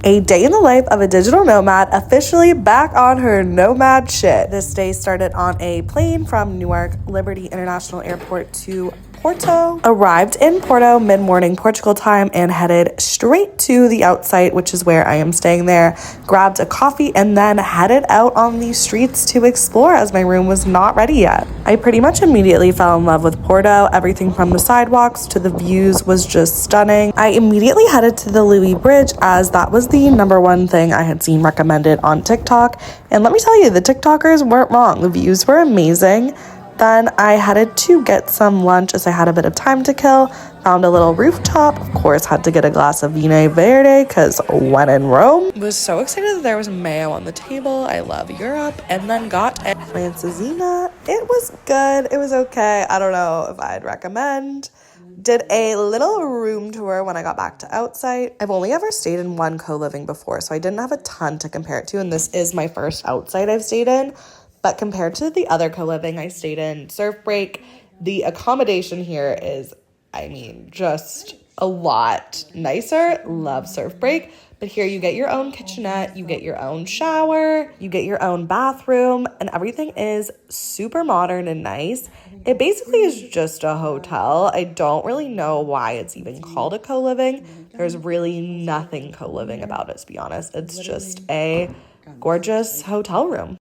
A day in the life of a digital nomad, officially back on her nomad shit. This day started on a plane from Newark Liberty International Airport to Porto. Arrived in Porto mid-morning Portugal time and headed straight to the outside, which is where I am staying there. Grabbed a coffee and then headed out on the streets to explore as my room was not ready yet. I pretty much immediately fell in love with Porto. Everything from the sidewalks to the views was just stunning. I immediately headed to the Louis Bridge as that was the number one thing I had seen recommended on TikTok. And let me tell you, the TikTokers weren't wrong. The views were amazing. Then I headed to get some lunch as I had a bit of time to kill. Found a little rooftop. Of course, had to get a glass of Vino Verde because when in Rome. Was so excited that there was mayo on the table. I love Europe. And then got a Francesina. It was good. It was okay. I don't know if I'd recommend. Did a little room tour when I got back to outside. I've only ever stayed in one co-living before, so I didn't have a ton to compare it to. And this is my first outside I've stayed in. But compared to the other co-living I stayed in, Surf Break, the accommodation here is, just a lot nicer. Love Surf Break. But here you get your own kitchenette, you get your own shower, you get your own bathroom, and everything is super modern and nice. It basically is just a hotel. I don't really know why it's even called a co-living. There's really nothing co-living about it, to be honest. It's just a gorgeous hotel room.